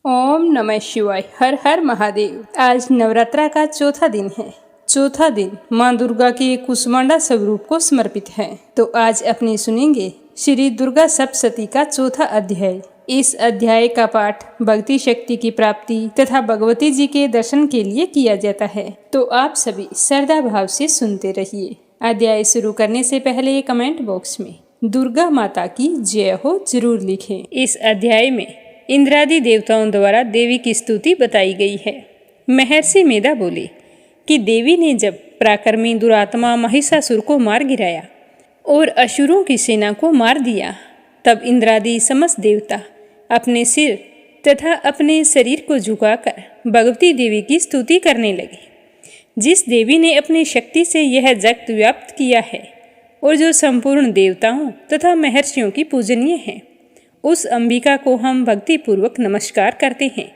ओम नमः शिवाय। हर हर महादेव। आज नवरात्रा का चौथा दिन है। चौथा दिन माँ दुर्गा के कुष्मांडा स्वरूप को समर्पित है। तो आज अपनी सुनेंगे श्री दुर्गा सप्तशती का चौथा अध्याय। इस अध्याय का पाठ भक्ति शक्ति की प्राप्ति तथा भगवती जी के दर्शन के लिए किया जाता है। तो आप सभी श्रद्धा भाव से सुनते रहिए। अध्याय शुरू करने से पहले कमेंट बॉक्स में दुर्गा माता की जय हो जरूर लिखें। इस अध्याय में इंद्रादि देवताओं द्वारा देवी की स्तुति बताई गई है। महर्षि मेधा बोले कि देवी ने जब पराक्रमी दुरात्मा महिषासुर को मार गिराया और असुरों की सेना को मार दिया, तब इंद्रादि समस्त देवता अपने सिर तथा अपने शरीर को झुकाकर भगवती देवी की स्तुति करने लगे। जिस देवी ने अपनी शक्ति से यह जगत व्याप्त किया है और जो संपूर्ण देवताओं तथा महर्षियों की पूजनीय है, उस अंबिका को हम भक्ति पूर्वक नमस्कार करते हैं।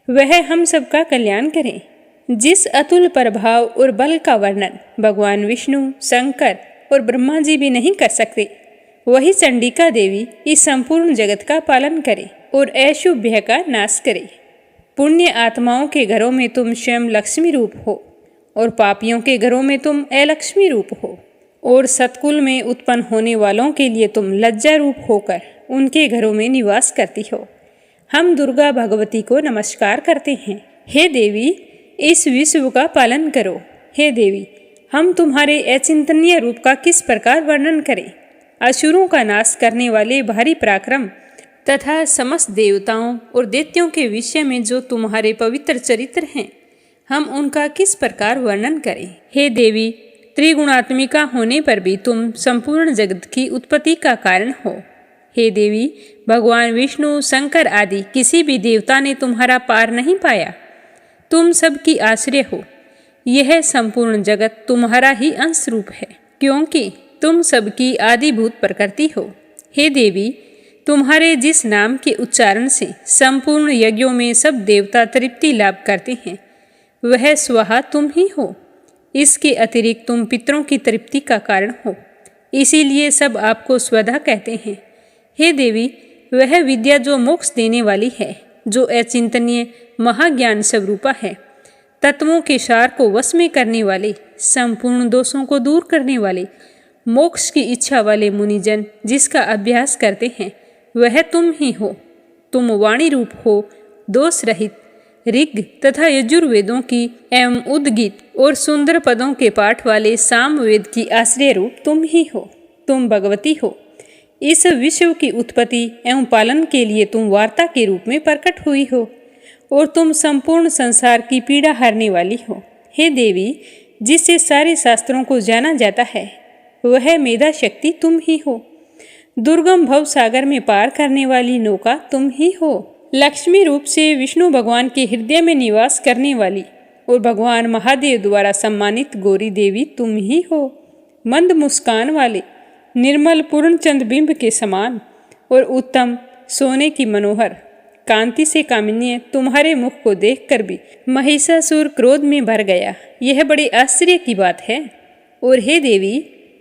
वह हम सबका कल्याण करें। जिस अतुल प्रभाव और बल का वर्णन भगवान विष्णु, शंकर और ब्रह्मा जी भी नहीं कर सकते, वही चंडिका देवी इस संपूर्ण जगत का पालन करे और अशुभ्य का नाश करे। पुण्य आत्माओं के घरों में तुम स्वयं लक्ष्मी रूप हो और पापियों के घरों में तुम अलक्ष्मी रूप हो, और सतकुल में उत्पन्न होने वालों के लिए तुम लज्जा रूप होकर उनके घरों में निवास करती हो। हम दुर्गा भगवती को नमस्कार करते हैं। हे देवी, इस विश्व का पालन करो। हे देवी, हम तुम्हारे अचिंतनीय रूप का किस प्रकार वर्णन करें। असुरों का नाश करने वाले भारी पराक्रम तथा समस्त देवताओं और दैत्यों के विषय में जो तुम्हारे पवित्र चरित्र हैं, हम उनका किस प्रकार वर्णन करें। हे देवी, त्रिगुणात्मिका होने पर भी तुम संपूर्ण जगत की उत्पत्ति का कारण हो। हे देवी, भगवान विष्णु, शंकर आदि किसी भी देवता ने तुम्हारा पार नहीं पाया। तुम सबकी आश्रय हो। यह संपूर्ण जगत तुम्हारा ही अंश रूप है, क्योंकि तुम सबकी आदिभूत प्रकृति हो। हे देवी, तुम्हारे जिस नाम के उच्चारण से संपूर्ण यज्ञों में सब देवता तृप्ति लाभ करते हैं, वह स्वहा तुम ही हो। इसके अतिरिक्त तुम पितरों की तृप्ति का कारण हो, इसीलिए सब आपको स्वधा कहते हैं। हे देवी, वह विद्या जो मोक्ष देने वाली है, जो अचिंतनीय महाज्ञान स्वरूपा है, तत्वों के सार को वश में करने वाले, संपूर्ण दोषों को दूर करने वाले, मोक्ष की इच्छा वाले मुनिजन जिसका अभ्यास करते हैं, वह तुम ही हो। तुम वाणी रूप हो, दोष रहित, ऋग तथा यजुर्वेदों की एवं उद्गीत और सुंदर पदों के पाठ वाले सामवेद की आश्रय रूप तुम ही हो। तुम भगवती हो। इस विश्व की उत्पत्ति एवं पालन के लिए तुम वार्ता के रूप में प्रकट हुई हो और तुम संपूर्ण संसार की पीड़ा हरने वाली हो। हे देवी, जिससे सारे शास्त्रों को जाना जाता है, वह मेधा शक्ति तुम ही हो। दुर्गम भव सागर में पार करने वाली नौका तुम ही हो। लक्ष्मी रूप से विष्णु भगवान के हृदय में निवास करने वाली और भगवान महादेव द्वारा सम्मानित गौरी देवी तुम ही हो। मंद मुस्कान वाले, निर्मल पूर्णचंद बिंब के समान और उत्तम सोने की मनोहर कांति से कामिन्य तुम्हारे मुख को देखकर भी महिषासुर क्रोध में भर गया। यह बड़े आश्चर्य की बात है। और हे देवी,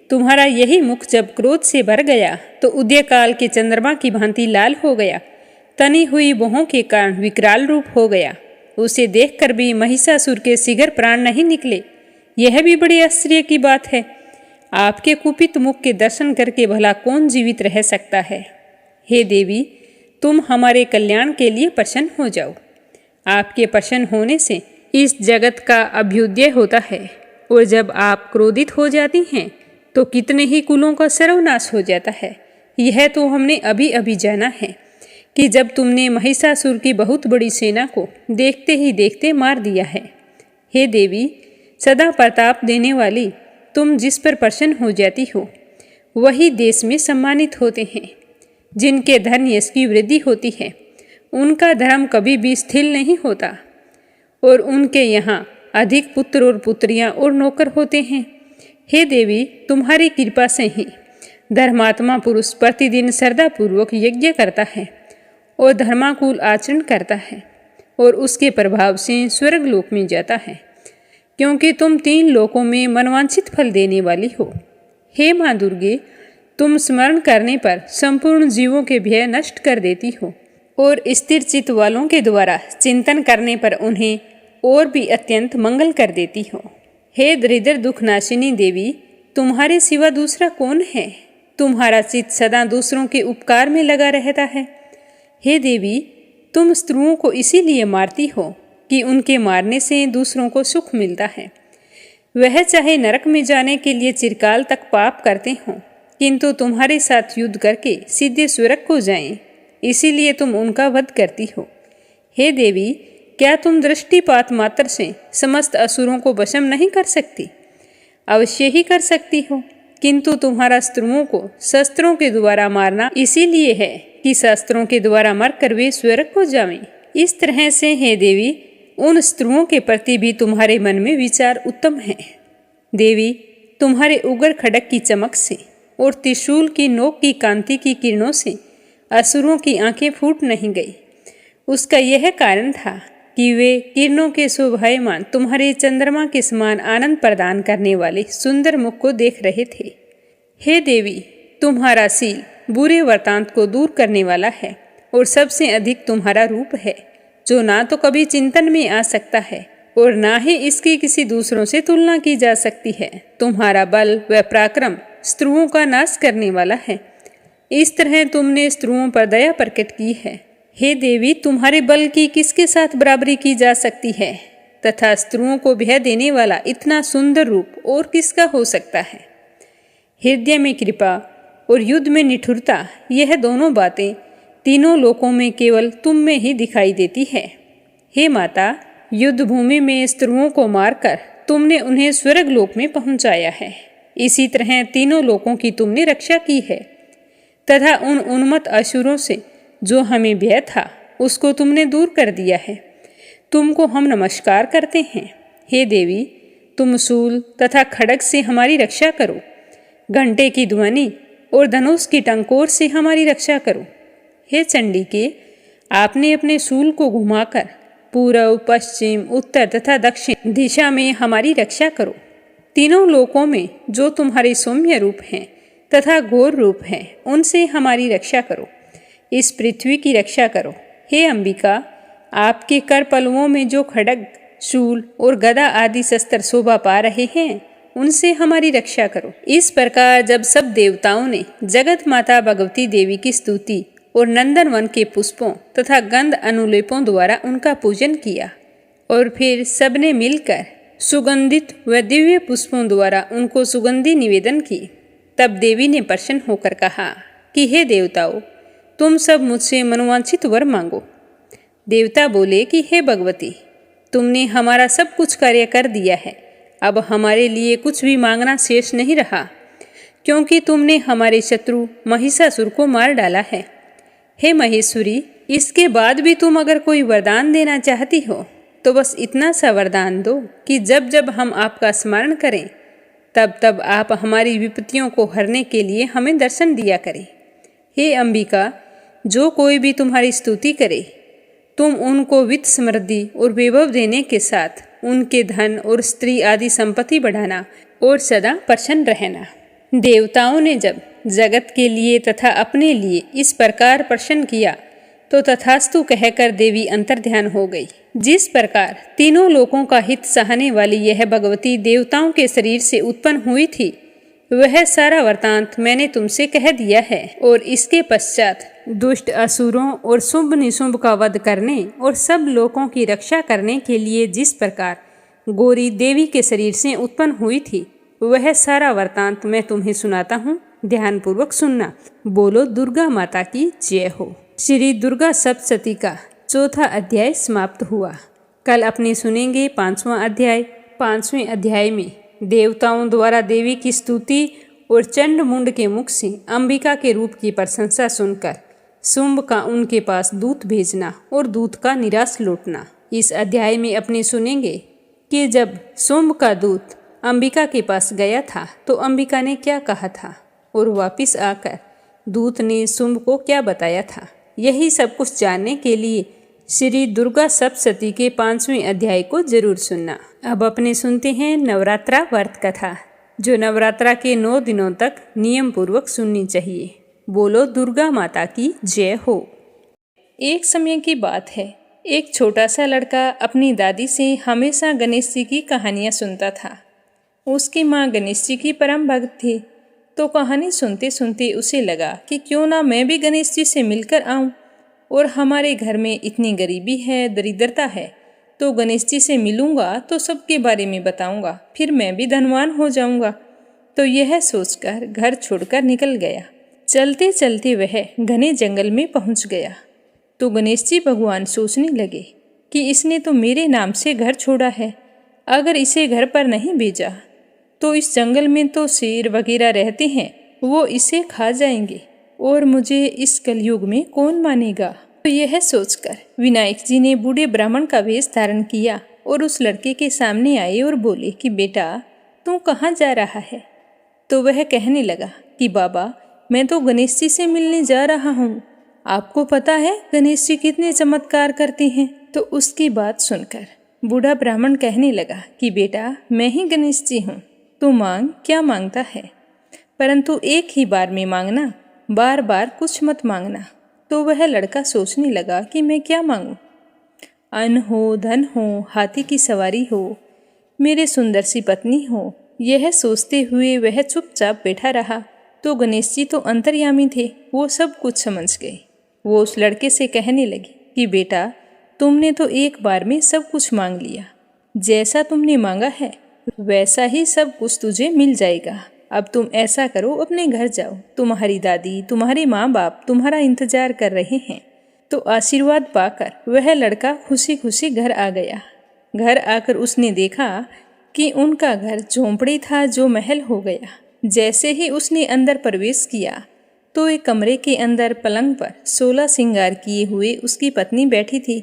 तुम्हारा यही मुख जब क्रोध से भर गया तो उदय काल के चंद्रमा की भांति लाल हो गया, तनी हुई बहों के कारण विकराल रूप हो गया। उसे देखकर भी महिषासुर के शीघ्र प्राण नहीं निकले। यह भी बड़ी आश्चर्य की बात है। आपके कुपित मुख के दर्शन करके भला कौन जीवित रह सकता है। हे देवी, तुम हमारे कल्याण के लिए प्रसन्न हो जाओ। आपके प्रसन्न होने से इस जगत का अभ्युदय होता है, और जब आप क्रोधित हो जाती हैं तो कितने ही कुलों का सर्वनाश हो जाता है। यह तो हमने अभी अभी जाना है कि जब तुमने महिषासुर की बहुत बड़ी सेना को देखते ही देखते मार दिया है। हे देवी, सदा प्रताप देने वाली तुम जिस पर प्रसन्न हो जाती हो, वही देश में सम्मानित होते हैं। जिनके धन यश की वृद्धि होती है, उनका धर्म कभी भी स्थिर नहीं होता, और उनके यहाँ अधिक पुत्र और पुत्रियाँ और नौकर होते हैं। हे देवी, तुम्हारी कृपा से ही धर्मात्मा पुरुष प्रतिदिन श्रद्धापूर्वक यज्ञ करता है और धर्माकुल आचरण करता है, और उसके प्रभाव से स्वर्गलोक में जाता है, क्योंकि तुम 3 लोकों में मनवांछित फल देने वाली हो। हे माँ दुर्गे, तुम स्मरण करने पर संपूर्ण जीवों के भय नष्ट कर देती हो और स्थिर चित्त वालों के द्वारा चिंतन करने पर उन्हें और भी अत्यंत मंगल कर देती हो। हे दरिद्र दुखनाशिनी देवी, तुम्हारे सिवा दूसरा कौन है? तुम्हारा चित्त सदा दूसरों के उपकार में लगा रहता है। हे देवी, तुम स्त्रियों को इसीलिए मारती हो कि उनके मारने से दूसरों को सुख मिलता है। वह चाहे नरक में जाने के लिए चिरकाल तक पाप करते हों, किंतु तुम्हारे साथ युद्ध करके सीधे स्वर्ग को जाएं, इसीलिए तुम उनका वध करती हो। हे देवी, क्या तुम दृष्टिपात मात्र से समस्त असुरों को वशम नहीं कर सकती? अवश्य ही कर सकती हो, किंतु तुम्हारा स्त्रियों को शस्त्रों के द्वारा मारना इसीलिए है कि शस्त्रों के द्वारा मरकर वे स्वर्ग को जावें। इस तरह से हे देवी, उन स्त्रियों के प्रति भी तुम्हारे मन में विचार उत्तम है। देवी, तुम्हारे उग्र खड़क की चमक से और त्रिशूल की नोक की कांति की किरणों से असुरों की आंखें फूट नहीं गई। उसका यह कारण था कि वे किरणों के शोभायमान तुम्हारे चंद्रमा के समान आनंद प्रदान करने वाले सुंदर मुख को देख रहे थे। हे देवी, तुम्हारा शील बुरे वृतांत को दूर करने वाला है और सबसे अधिक तुम्हारा रूप है, जो ना तो कभी चिंतन में आ सकता है और ना ही इसकी किसी दूसरों से तुलना की जा सकती है। तुम्हारा बल व पराक्रम स्त्रियों का नाश करने वाला है। इस तरह तुमने स्त्रियों पर दया प्रकट की है। हे देवी, तुम्हारे बल की किसके साथ बराबरी की जा सकती है, तथा स्त्रियों को भय देने वाला इतना सुंदर रूप और किसका हो सकता है? हृदय में कृपा और युद्ध में निठुरता, यह दोनों बातें तीनों लोकों में केवल तुम में ही दिखाई देती है। हे माता, युद्ध भूमि में स्त्रियों को मारकर तुमने उन्हें स्वर्ग लोक में पहुंचाया है। इसी तरह तीनों लोकों की तुमने रक्षा की है, तथा उन उन्मत्त असुरों से जो हमें भय था उसको तुमने दूर कर दिया है। तुमको हम नमस्कार करते हैं। हे देवी, तुम शूल तथा खड्ग से हमारी रक्षा करो, घंटे की ध्वनि और धनुष की टंकोर से हमारी रक्षा करो। हे चंडिके, आपने अपने शूल को घुमाकर पूर्व, पश्चिम, उत्तर तथा दक्षिण दिशा में हमारी रक्षा करो। तीनों लोकों में जो तुम्हारे सौम्य रूप हैं तथा घोर रूप हैं, उनसे हमारी रक्षा करो। इस पृथ्वी की रक्षा करो। हे अंबिका, आपके कर पलवों में जो खड्ग, शूल और गदा आदि शस्त्र शोभा पा रहे हैं, उनसे हमारी रक्षा करो। इस प्रकार जब सब देवताओं ने जगत माता भगवती देवी की स्तुति और नंदन वन के पुष्पों तथा गंध अनुलेपों द्वारा उनका पूजन किया और फिर सबने मिलकर सुगंधित व दिव्य पुष्पों द्वारा उनको सुगंधि निवेदन की, तब देवी ने प्रसन्न होकर कहा कि हे देवताओं, तुम सब मुझसे मनोवांछित वर मांगो। देवता बोले कि हे भगवती, तुमने हमारा सब कुछ कार्य कर दिया है, अब हमारे लिए कुछ भी मांगना शेष नहीं रहा, क्योंकि तुमने हमारे शत्रु महिषासुर को मार डाला है। हे महेश्वरी, इसके बाद भी तुम अगर कोई वरदान देना चाहती हो तो बस इतना सा वरदान दो कि जब जब हम आपका स्मरण करें तब तब आप हमारी विपत्तियों को हरने के लिए हमें दर्शन दिया करें। हे अंबिका, जो कोई भी तुम्हारी स्तुति करे, तुम उनको वित्त समृद्धि और वैभव देने के साथ उनके धन और स्त्री आदि संपत्ति बढ़ाना और सदा प्रसन्न रहना। देवताओं ने जब जगत के लिए तथा अपने लिए इस प्रकार प्रसन्न किया तो तथास्तु कहकर देवी अंतर्ध्यान हो गई। जिस प्रकार तीनों लोकों का हित सहने वाली यह भगवती देवताओं के शरीर से उत्पन्न हुई थी, वह सारा वृतांत मैंने तुमसे कह दिया है। और इसके पश्चात दुष्ट असुरों और शुभ निशुंभ का वध करने और सब लोकों की रक्षा करने के लिए जिस प्रकार गौरी देवी के शरीर से उत्पन्न हुई थी, वह सारा वृतांत मैं तुम्हें सुनाता हूँ। ध्यानपूर्वक सुनना। बोलो दुर्गा माता की जय हो। श्री दुर्गा सप्तशती का चौथा अध्याय समाप्त हुआ। कल अपने सुनेंगे 5वां अध्याय। 5वें अध्याय में देवताओं द्वारा देवी की स्तुति और चंड मुंड के मुख से अंबिका के रूप की प्रशंसा सुनकर शुंभ का उनके पास दूत भेजना और दूत का निराश लौटना। इस अध्याय में अपने सुनेंगे कि जब शुंभ का दूत अंबिका के पास गया था तो अंबिका ने क्या कहा था और वापिस आकर दूत ने शुंभ को क्या बताया था। यही सब कुछ जानने के लिए श्री दुर्गा सप्तशती के 5वें अध्याय को जरूर सुनना। अब अपने सुनते हैं नवरात्रा व्रत कथा, जो नवरात्रा के 9 दिनों तक नियम पूर्वक सुननी चाहिए। बोलो दुर्गा माता की जय हो। एक समय की बात है, एक छोटा सा लड़का अपनी दादी से हमेशा गणेश जी की कहानियाँ सुनता था। उसकी माँ गणेश जी की परम भक्त थी, तो कहानी सुनते सुनते उसे लगा कि क्यों ना मैं भी गणेश जी से मिलकर आऊं। और हमारे घर में इतनी गरीबी है, दरिद्रता है, तो गणेश जी से मिलूंगा तो सबके बारे में बताऊंगा, फिर मैं भी धनवान हो जाऊंगा। तो यह सोचकर घर छोड़कर निकल गया। चलते चलते वह घने जंगल में पहुंच गया। तो गणेश जी भगवान सोचने लगे कि इसने तो मेरे नाम से घर छोड़ा है, अगर इसे घर पर नहीं भेजा तो इस जंगल में तो शेर वगैरह रहते हैं, वो इसे खा जाएंगे और मुझे इस कलयुग में कौन मानेगा। तो यह सोचकर विनायक जी ने बूढ़े ब्राह्मण का वेश धारण किया और उस लड़के के सामने आए और बोले कि बेटा, तू कहाँ जा रहा है। तो वह कहने लगा कि बाबा, मैं तो गणेश जी से मिलने जा रहा हूँ। आपको पता है गणेश जी कितने चमत्कार करते हैं। तो उसकी बात सुनकर बूढ़ा ब्राह्मण कहने लगा कि बेटा, मैं ही गणेश जी हूँ, तू मांग, क्या मांगता है, परंतु एक ही बार में मांगना, बार बार कुछ मत मांगना। तो वह लड़का सोचने लगा कि मैं क्या मांगूं। अन्न हो, धन हो, हाथी की सवारी हो, मेरे सुंदर सी पत्नी हो, यह सोचते हुए वह चुपचाप बैठा रहा। तो गणेश जी तो अंतर्यामी थे, वो सब कुछ समझ गए। वो उस लड़के से कहने लगे कि बेटा, तुमने तो एक बार में सब कुछ मांग लिया, जैसा तुमने मांगा है वैसा ही सब कुछ तुझे मिल जाएगा। अब तुम ऐसा करो, अपने घर जाओ, तुम्हारी दादी, तुम्हारे माँ बाप तुम्हारा इंतजार कर रहे हैं। तो आशीर्वाद पाकर वह लड़का खुशी खुशी घर आ गया। घर आकर उसने देखा कि उनका घर झोंपड़ी था जो महल हो गया। जैसे ही उसने अंदर प्रवेश किया तो एक कमरे के अंदर पलंग पर 16 श्रृंगार किए हुए उसकी पत्नी बैठी थी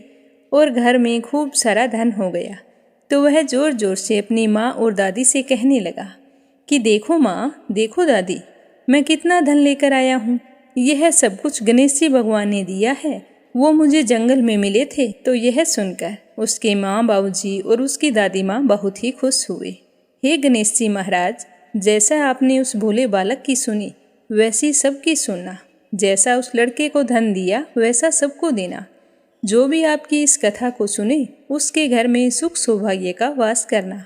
और घर में खूब सारा धन हो गया। तो वह जोर जोर से अपनी माँ और दादी से कहने लगा कि देखो माँ, देखो दादी, मैं कितना धन लेकर आया हूँ। यह सब कुछ गणेश जी भगवान ने दिया है, वो मुझे जंगल में मिले थे। तो यह सुनकर उसके माँ बाबूजी और उसकी दादी माँ बहुत ही खुश हुए। हे गणेश जी महाराज, जैसा आपने उस भोले बालक की सुनी वैसी सबकी सुनना, जैसा उस लड़के को धन दिया वैसा सबको देना। जो भी आपकी इस कथा को सुने उसके घर में सुख सौभाग्य का वास करना।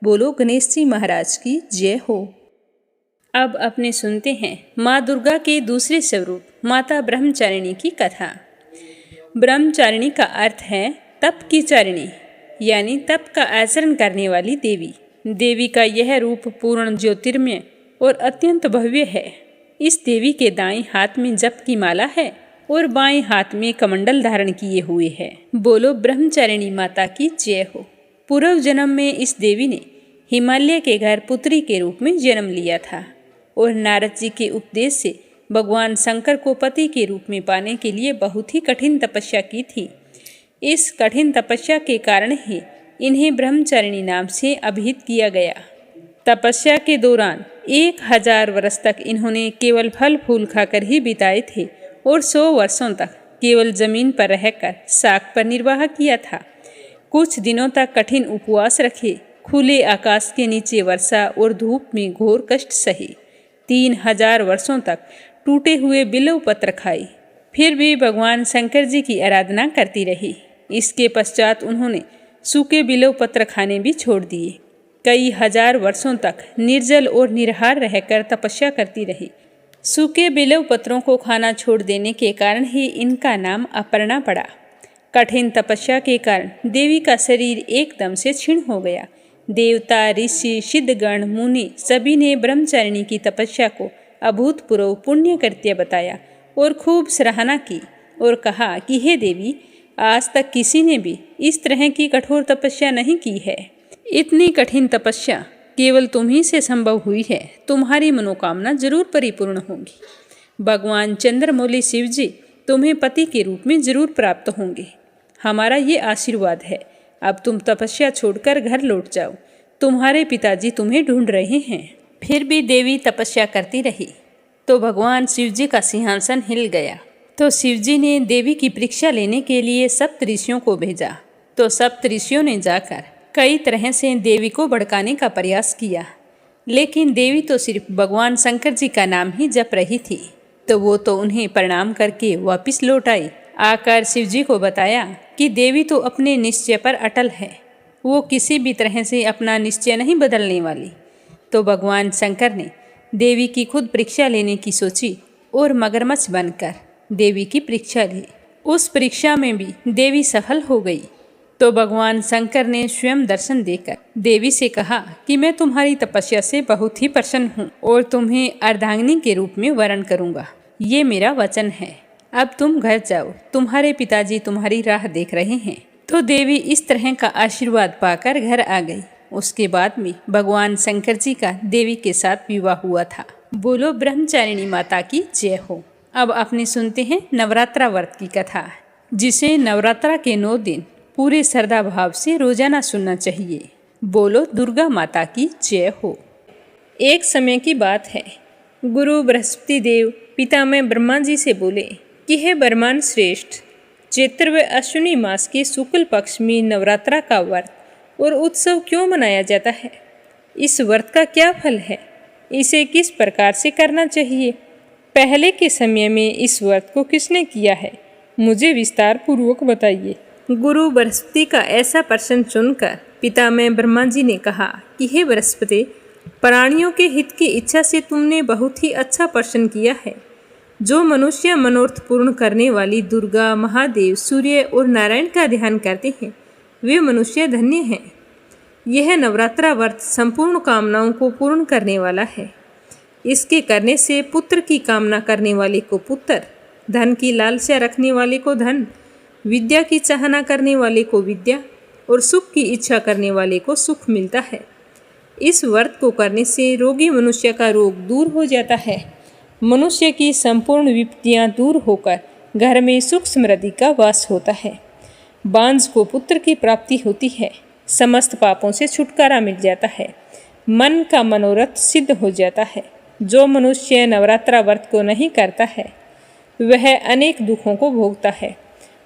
बोलो गणेश जी महाराज की जय हो। अब अपने सुनते हैं माँ दुर्गा के दूसरे स्वरूप माता ब्रह्मचारिणी की कथा। ब्रह्मचारिणी का अर्थ है तप की चारिणी, यानी तप का आचरण करने वाली देवी। देवी का यह रूप पूर्ण ज्योतिर्मय और अत्यंत भव्य है। इस देवी के दाएं हाथ में जप की माला है और बाएं हाथ में कमंडल धारण किए हुए है। बोलो ब्रह्मचारिणी माता की जय हो। पूर्व जन्म में इस देवी ने हिमालय के घर पुत्री के रूप में जन्म लिया था और नारद जी के उपदेश से भगवान शंकर को पति के रूप में पाने के लिए बहुत ही कठिन तपस्या की थी। इस कठिन तपस्या के कारण ही इन्हें ब्रह्मचारिणी नाम से अभिहित किया गया। तपस्या के दौरान 1000 वर्ष तक इन्होंने केवल फल फूल खाकर ही बिताए थे और 100 वर्षों तक केवल जमीन पर रहकर साग पर निर्वाह किया था। कुछ दिनों तक कठिन उपवास रखे, खुले आकाश के नीचे वर्षा और धूप में घोर कष्ट सही, 3000 वर्षों तक टूटे हुए बिल्व पत्र खाए, फिर भी भगवान शंकर जी की आराधना करती रही। इसके पश्चात उन्होंने सूखे बिल्व पत्र खाने भी छोड़ दिए। कई हजार वर्षों तक निर्जल और निराहार रहकर तपस्या करती रही। सूखे बिल्व पत्रों को खाना छोड़ देने के कारण ही इनका नाम अपर्णा पड़ा। कठिन तपस्या के कारण देवी का शरीर एकदम से क्षीण हो गया। देवता, ऋषि, सिद्धगण, मुनि सभी ने ब्रह्मचारिणी की तपस्या को अभूतपूर्व पुण्य कृत्य बताया और खूब सराहना की और कहा कि हे देवी, आज तक किसी ने भी इस तरह की कठोर तपस्या नहीं की है। इतनी कठिन तपस्या केवल तुम ही से संभव हुई है। तुम्हारी मनोकामना जरूर परिपूर्ण होगी। भगवान चंद्रमौली शिव जी तुम्हें पति के रूप में जरूर प्राप्त होंगे। हमारा ये आशीर्वाद है। अब तुम तपस्या छोड़कर घर लौट जाओ। तुम्हारे पिताजी तुम्हें ढूंढ रहे हैं। फिर भी देवी तपस्या करती रही तो भगवान शिव जी का सिंहासन हिल गया। तो शिव जी ने देवी की परीक्षा लेने के लिए सप्त ऋषियों को भेजा। तो सप्त ऋषियों ने जाकर कई तरह से देवी को भड़काने का प्रयास किया, लेकिन देवी तो सिर्फ भगवान शंकर जी का नाम ही जप रही थी। तो वो तो उन्हें प्रणाम करके वापस लौट आई। आकर शिवजी को बताया कि देवी तो अपने निश्चय पर अटल है, वो किसी भी तरह से अपना निश्चय नहीं बदलने वाली। तो भगवान शंकर ने देवी की खुद परीक्षा लेने की सोची और मगरमच्छ बनकर देवी की परीक्षा ली। उस परीक्षा में भी देवी सफल हो गई। तो भगवान शंकर ने स्वयं दर्शन देकर देवी से कहा कि मैं तुम्हारी तपस्या से बहुत ही प्रसन्न हूँ और तुम्हें अर्धांगिनी के रूप में वरण करूँगा, ये मेरा वचन है। अब तुम घर जाओ, तुम्हारे पिताजी तुम्हारी राह देख रहे हैं। तो देवी इस तरह का आशीर्वाद पाकर घर आ गई। उसके बाद में भगवान शंकर जी का देवी के साथ विवाह हुआ था। बोलो ब्रह्मचारिणी माता की जय हो। अब अपने सुनते हैं नवरात्रा व्रत की कथा, जिसे नवरात्रा के 9 दिन पूरे श्रद्धा भाव से रोजाना सुनना चाहिए। बोलो दुर्गा माता की जय हो। एक समय की बात है, गुरु बृहस्पति देव पितामह ब्रह्मा जी से बोले कि हे ब्रह्मांड श्रेष्ठ, चैत्र व अश्विनी मास के शुक्ल पक्ष में नवरात्रा का व्रत और उत्सव क्यों मनाया जाता है? इस व्रत का क्या फल है? इसे किस प्रकार से करना चाहिए? पहले के समय में इस व्रत को किसने किया है? मुझे विस्तार पूर्वक बताइए। गुरु बृहस्पति का ऐसा प्रश्न सुनकर पितामह ब्रह्मा जी ने कहा कि हे बृहस्पति, प्राणियों के हित की इच्छा से तुमने बहुत ही अच्छा प्रश्न किया है। जो मनुष्य मनोरथ पूर्ण करने वाली दुर्गा, महादेव, सूर्य और नारायण का ध्यान करते हैं, वे मनुष्य धन्य हैं। यह नवरात्रा व्रत संपूर्ण कामनाओं को पूर्ण करने वाला है। इसके करने से पुत्र की कामना करने वाले को पुत्र, धन की लालसा रखने वाले को धन, विद्या की चाहना करने वाले को विद्या और सुख की इच्छा करने वाले को सुख मिलता है। इस व्रत को करने से रोगी मनुष्य का रोग दूर हो जाता है। मनुष्य की संपूर्ण विपत्तियां दूर होकर घर में सुख समृद्धि का वास होता है। बांझ को पुत्र की प्राप्ति होती है। समस्त पापों से छुटकारा मिल जाता है। मन का मनोरथ सिद्ध हो जाता है। जो मनुष्य नवरात्रा व्रत को नहीं करता है, वह अनेक दुखों को भोगता है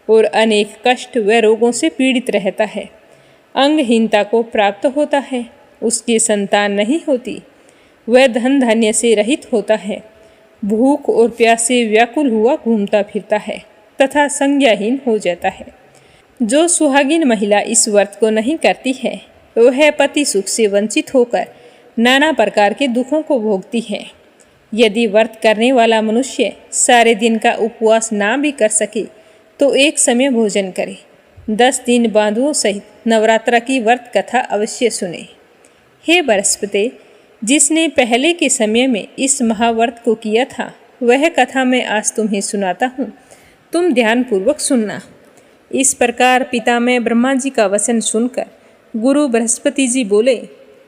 और अनेक कष्ट व रोगों से पीड़ित रहता है। अंगहीनता को प्राप्त होता है। उसकी संतान नहीं होती। वह धन धान्य से रहित होता है। भूख और प्यास से व्याकुल हुआ घूमता फिरता है तथा संज्ञाहीन हो जाता है। जो सुहागिन महिला इस व्रत को नहीं करती है, वह पति सुख से वंचित होकर नाना प्रकार के दुखों को भोगती है। यदि व्रत करने वाला मनुष्य सारे दिन का उपवास ना भी कर सके तो एक समय भोजन करे। 10 दिन बांधुओं सहित नवरात्रा की व्रत कथा अवश्य सुने। हे बृहस्पति, जिसने पहले के समय में इस महाव्रत को किया था, वह कथा मैं आज तुम्हें सुनाता हूँ। तुम ध्यानपूर्वक सुनना। इस प्रकार पितामह ब्रह्मा जी का वचन सुनकर गुरु बृहस्पति जी बोले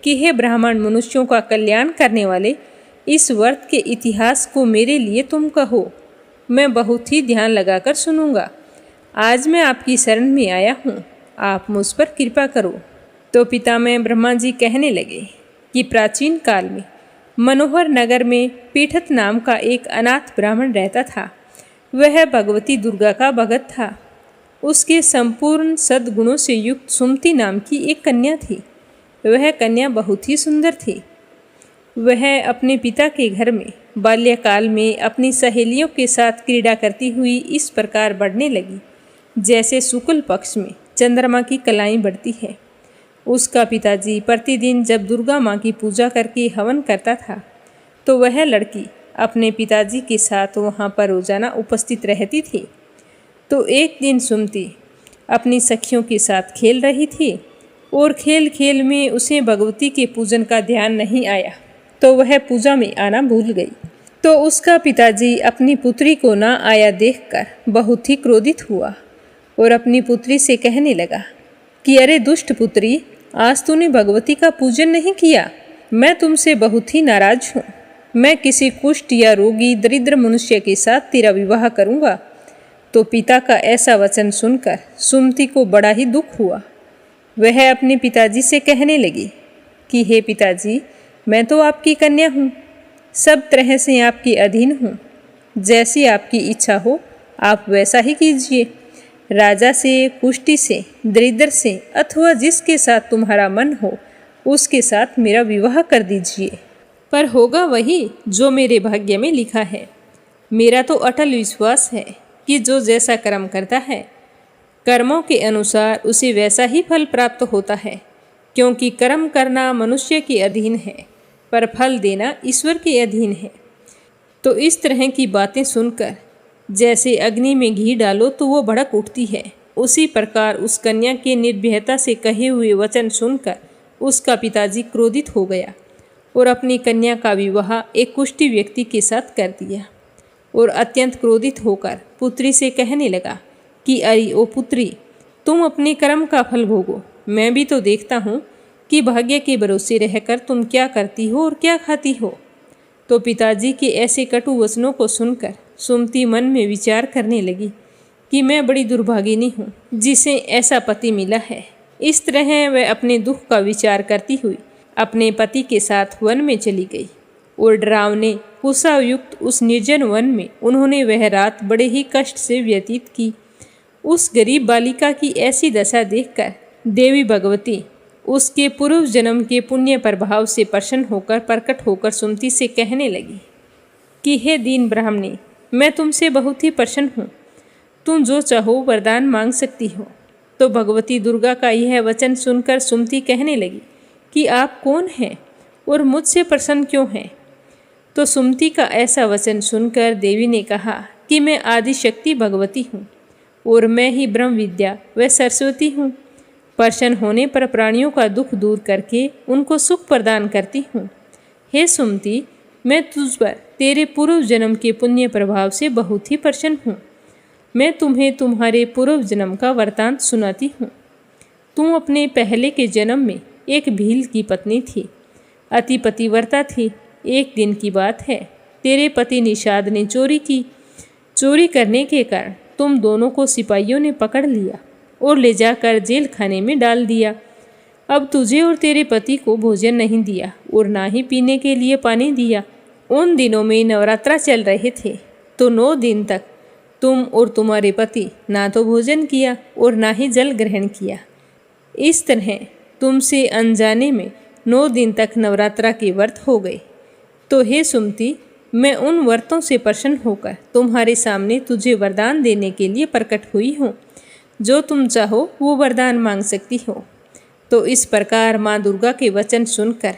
कि हे ब्राह्मण मनुष्यों का कल्याण करने वाले, इस व्रत के इतिहास को मेरे लिए तुम कहो। मैं बहुत ही ध्यान लगाकर सुनूंगा। आज मैं आपकी शरण में आया हूँ, आप मुझ पर कृपा करो। तो पितामह ब्रह्मा जी कहने लगे कि प्राचीन काल में मनोहर नगर में पीठत नाम का एक अनाथ ब्राह्मण रहता था। वह भगवती दुर्गा का भगत था। उसके संपूर्ण सद्गुणों से युक्त सुमति नाम की एक कन्या थी। वह कन्या बहुत ही सुंदर थी। वह अपने पिता के घर में बाल्यकाल में अपनी सहेलियों के साथ क्रीड़ा करती हुई इस प्रकार बढ़ने लगी, जैसे शुक्ल पक्ष में चंद्रमा की कलाई बढ़ती है। उसका पिताजी प्रतिदिन जब दुर्गा माँ की पूजा करके हवन करता था, तो वह लड़की अपने पिताजी के साथ वहाँ पर रोजाना उपस्थित रहती थी। तो एक दिन सुमति अपनी सखियों के साथ खेल रही थी और खेल खेल में उसे भगवती के पूजन का ध्यान नहीं आया, तो वह पूजा में आना भूल गई। तो उसका पिताजी अपनी पुत्री को ना आया देखकर बहुत ही क्रोधित हुआ और अपनी पुत्री से कहने लगा कि अरे दुष्ट पुत्री, आज तूने भगवती का पूजन नहीं किया। मैं तुमसे बहुत ही नाराज हूँ। मैं किसी कुष्ठ या रोगी दरिद्र मनुष्य के साथ तेरा विवाह करूँगा। तो पिता का ऐसा वचन सुनकर सुमति को बड़ा ही दुख हुआ। वह अपने पिताजी से कहने लगी कि हे पिताजी, मैं तो आपकी कन्या हूँ, सब तरह से आपके अधीन हूँ। जैसी आपकी इच्छा हो आप वैसा ही कीजिए। राजा से, कुष्ठी से, दरिद्र से अथवा जिसके साथ तुम्हारा मन हो उसके साथ मेरा विवाह कर दीजिए, पर होगा वही जो मेरे भाग्य में लिखा है। मेरा तो अटल विश्वास है कि जो जैसा कर्म करता है कर्मों के अनुसार उसे वैसा ही फल प्राप्त होता है, क्योंकि कर्म करना मनुष्य के अधीन है पर फल देना ईश्वर के अधीन है। तो इस तरह की बातें सुनकर जैसे अग्नि में घी डालो तो वो भड़क उठती है, उसी प्रकार उस कन्या के निर्भयता से कहे हुए वचन सुनकर उसका पिताजी क्रोधित हो गया और अपनी कन्या का विवाह एक कुष्ठी व्यक्ति के साथ कर दिया और अत्यंत क्रोधित होकर पुत्री से कहने लगा कि अरे ओ पुत्री, तुम अपने कर्म का फल भोगो, मैं भी तो देखता हूँ कि भाग्य के भरोसे रहकर तुम क्या करती हो और क्या खाती हो। तो पिताजी के ऐसे कटु वचनों को सुनकर सुमति मन में विचार करने लगी कि मैं बड़ी दुर्भागिनी हूँ जिसे ऐसा पति मिला है। इस तरह वह अपने दुख का विचार करती हुई अपने पति के साथ वन में चली गई और डरावने कुशायुक्त उस निर्जन वन में उन्होंने वह रात बड़े ही कष्ट से व्यतीत की। उस गरीब बालिका की ऐसी दशा देखकर देवी भगवती उसके पूर्व जन्म के पुण्य प्रभाव से प्रसन्न होकर प्रकट होकर सुमति से कहने लगी कि हे दीन ब्राह्मणी, मैं तुमसे बहुत ही प्रसन्न हूँ, तुम जो चाहो वरदान मांग सकती हो। तो भगवती दुर्गा का यह वचन सुनकर सुमति कहने लगी कि आप कौन हैं और मुझसे प्रसन्न क्यों हैं। तो सुमति का ऐसा वचन सुनकर देवी ने कहा कि मैं आदिशक्ति भगवती हूँ और मैं ही ब्रह्म विद्या व सरस्वती हूँ। प्रसन्न होने पर प्राणियों का दुख दूर करके उनको सुख प्रदान करती हूँ। हे सुमति, मैं तुझ पर तेरे पूर्व जन्म के पुण्य प्रभाव से बहुत ही प्रसन्न हूँ। मैं तुम्हें तुम्हारे पूर्व जन्म का वृतांत सुनाती हूँ। तुम अपने पहले के जन्म में एक भील की पत्नी थी, अति पतिव्रता थी। एक दिन की बात है, तेरे पति निषाद ने चोरी की। चोरी करने के कारण तुम दोनों को सिपाहियों ने पकड़ लिया और ले जाकर जेल खाने में डाल दिया। अब तुझे और तेरे पति को भोजन नहीं दिया और ना ही पीने के लिए पानी दिया। उन दिनों में नवरात्रा चल रहे थे, तो 9 दिन तक तुम और तुम्हारे पति ना तो भोजन किया और ना ही जल ग्रहण किया। इस तरह तुमसे अनजाने में 9 दिन तक नवरात्रा के व्रत हो गए। तो हे सुमति, मैं उन व्रतों से प्रसन्न होकर तुम्हारे सामने तुझे वरदान देने के लिए प्रकट हुई हूँ। जो तुम चाहो वो वरदान मांग सकती हो। तो इस प्रकार माँ दुर्गा के वचन सुनकर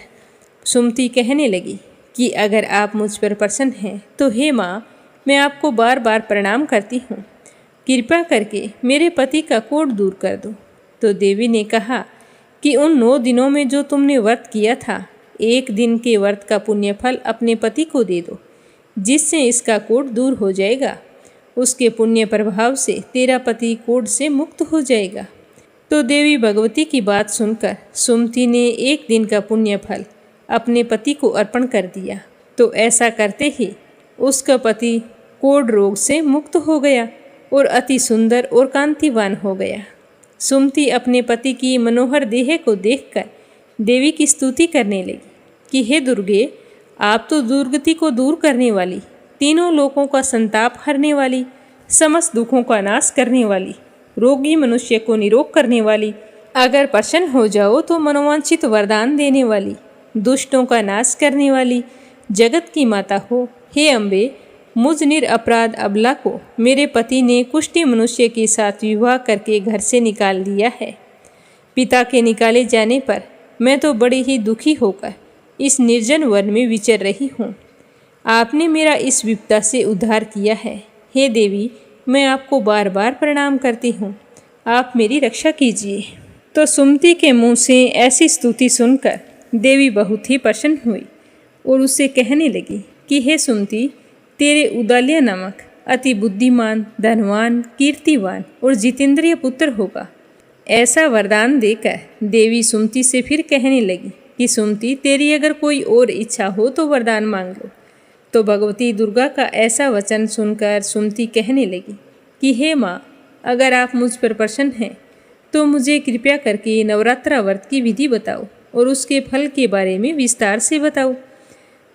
सुमति कहने लगी कि अगर आप मुझ पर प्रसन्न हैं तो हे माँ, मैं आपको बार बार प्रणाम करती हूँ। कृपा करके मेरे पति का कोढ़ दूर कर दो। तो देवी ने कहा कि उन 9 दिनों में जो तुमने व्रत किया था, 1 दिन के व्रत का पुण्य फल अपने पति को दे दो, जिससे इसका कोढ़ दूर हो जाएगा। उसके पुण्य प्रभाव से तेरा पति कोढ़ से मुक्त हो जाएगा। तो देवी भगवती की बात सुनकर सुमति ने 1 दिन का पुण्य फल अपने पति को अर्पण कर दिया। तो ऐसा करते ही उसका पति कोढ़ रोग से मुक्त हो गया और अति सुंदर और कांतिवान हो गया। सुमति अपने पति की मनोहर देह को देखकर देवी की स्तुति करने लगी कि हे दुर्गे, आप तो दुर्गति को दूर करने वाली, तीनों लोकों का संताप हरने वाली, समस्त दुखों का नाश करने वाली, रोगी मनुष्य को निरोग करने वाली, अगर प्रसन्न हो जाओ तो मनोवांछित वरदान देने वाली, दुष्टों का नाश करने वाली, जगत की माता हो। हे अम्बे, मुझ निरपराध अबला को मेरे पति ने कुष्ठी मनुष्य के साथ विवाह करके घर से निकाल दिया है। पिता के निकाले जाने पर मैं तो बड़ी ही दुखी होकर इस निर्जन वन में विचर रही हूँ। आपने मेरा इस विपदा से उद्धार किया है। हे देवी, मैं आपको बार बार प्रणाम करती हूँ, आप मेरी रक्षा कीजिए। तो सुमति के मुँह से ऐसी स्तुति सुनकर देवी बहुत ही प्रसन्न हुई और उससे कहने लगी कि हे सुमति, तेरे उदाल्य नामक अति बुद्धिमान, धनवान, कीर्तिवान और जितेंद्रिय पुत्र होगा। ऐसा वरदान देकर देवी सुमति से फिर कहने लगी कि सुमति, तेरी अगर कोई और इच्छा हो तो वरदान मांग लो। तो भगवती दुर्गा का ऐसा वचन सुनकर सुमति कहने लगी कि हे माँ, अगर आप मुझ पर प्रसन्न हैं तो मुझे कृपया करके नवरात्रा व्रत की विधि बताओ और उसके फल के बारे में विस्तार से बताओ।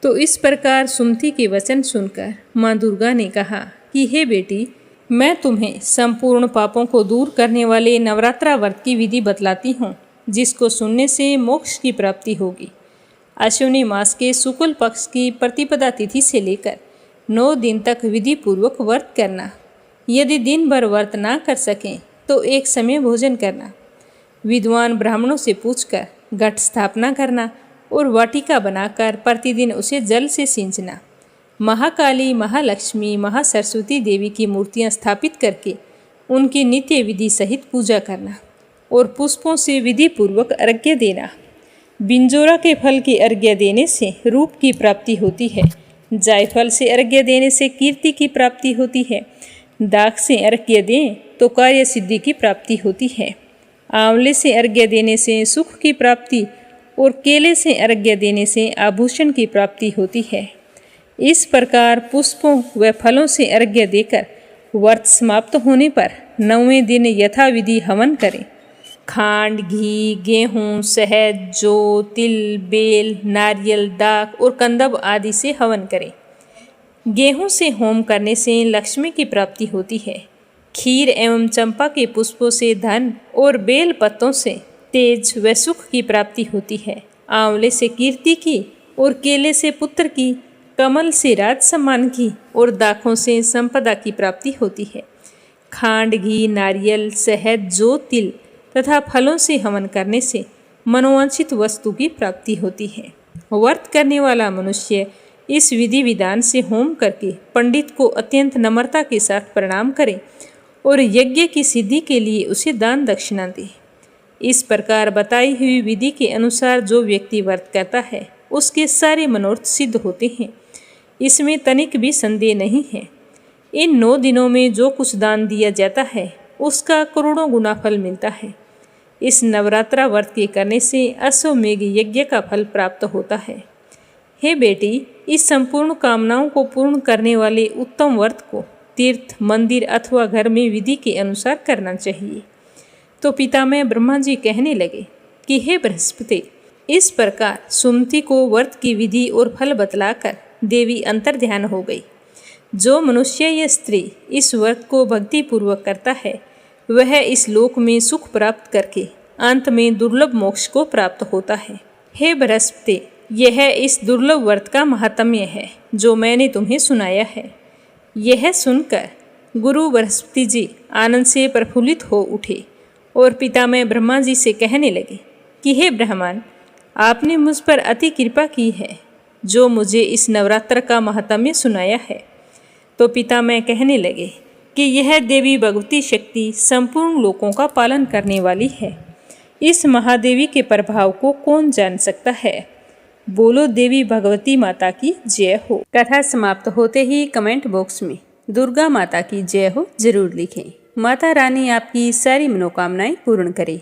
तो इस प्रकार सुमति के वचन सुनकर माँ दुर्गा ने कहा कि हे बेटी, मैं तुम्हें संपूर्ण पापों को दूर करने वाले नवरात्रा व्रत की विधि बतलाती हूँ, जिसको सुनने से मोक्ष की प्राप्ति होगी। अश्विनी मास के शुक्ल पक्ष की प्रतिपदा तिथि से लेकर 9 दिन तक विधि पूर्वक व्रत करना। यदि दिन भर व्रत ना कर सकें तो एक समय भोजन करना, विद्वान ब्राह्मणों से पूछकर घट स्थापना करना और वाटिका बनाकर प्रतिदिन उसे जल से सींचना, महाकाली, महालक्ष्मी, महासरस्वती देवी की मूर्तियां स्थापित करके उनकी नित्य विधि सहित पूजा करना और पुष्पों से विधि पूर्वक अर्घ्य देना। बिंजोरा के फल की अर्घ्य देने से रूप की प्राप्ति होती है, जायफल से अर्घ्य देने से कीर्ति की प्राप्ति होती है, दाख से अर्घ्य दें तो कार्य सिद्धि की प्राप्ति होती है, आंवले से अर्घ्य देने से सुख की प्राप्ति और केले से अर्घ्य देने से आभूषण की प्राप्ति होती है। इस प्रकार पुष्पों व फलों से अर्घ्य देकर व्रत समाप्त होने पर 9वें दिन यथाविधि हवन करें। खांड, घी, गेहूँ, शहद, जौ, तिल, बेल, नारियल, दाख और कंदब आदि से हवन करें। गेहूँ से होम करने से लक्ष्मी की प्राप्ति होती है। खीर एवं चंपा के पुष्पों से धन और बेल पत्तों से तेज व सुख की प्राप्ति होती है। आंवले से कीर्ति की और केले से पुत्र की, कमल से राज सम्मान की और दाखों से संपदा की प्राप्ति होती है। खांड, घी, नारियल, शहद, जौ, तिल तथा फलों से हवन करने से मनोवांछित वस्तु की प्राप्ति होती है। व्रत करने वाला मनुष्य इस विधि विधान से होम करके पंडित को अत्यंत नम्रता के साथ प्रणाम करे और यज्ञ की सिद्धि के लिए उसे दान दक्षिणा दे। इस प्रकार बताई हुई विधि के अनुसार जो व्यक्ति व्रत करता है उसके सारे मनोरथ सिद्ध होते हैं, इसमें तनिक भी संदेह नहीं है। इन 9 दिनों में जो कुछ दान दिया जाता है उसका करोड़ों गुना फल मिलता है। इस नवरात्रा व्रत के करने से अश्वमेघ यज्ञ का फल प्राप्त होता है। हे बेटी, इस संपूर्ण कामनाओं को पूर्ण करने वाले उत्तम व्रत को तीर्थ, मंदिर अथवा घर में विधि के अनुसार करना चाहिए। तो पितामह ब्रह्मा जी कहने लगे कि हे बृहस्पति, इस प्रकार सुमति को व्रत की विधि और फल बतलाकर देवी अंतर्ध्यान हो गई। जो मनुष्य या स्त्री इस व्रत को भक्ति पूर्वक करता है वह इस लोक में सुख प्राप्त करके अंत में दुर्लभ मोक्ष को प्राप्त होता है। हे बृहस्पति, यह इस दुर्लभ व्रत का महात्म्य है जो मैंने तुम्हें सुनाया है। यह सुनकर गुरु बृहस्पति जी आनंद से प्रफुल्लित हो उठे और पितामह ब्रह्मा जी से कहने लगे कि हे ब्राह्मण, आपने मुझ पर अति कृपा की है जो मुझे इस नवरात्र का महात्म्य सुनाया है। तो पितामह कहने लगे कि यह देवी भगवती शक्ति संपूर्ण लोकों का पालन करने वाली है। इस महादेवी के प्रभाव को कौन जान सकता है। बोलो देवी भगवती माता की जय हो। कथा समाप्त होते ही कमेंट बॉक्स में दुर्गा माता की जय हो जरूर लिखें। माता रानी आपकी सारी मनोकामनाएं पूर्ण करे।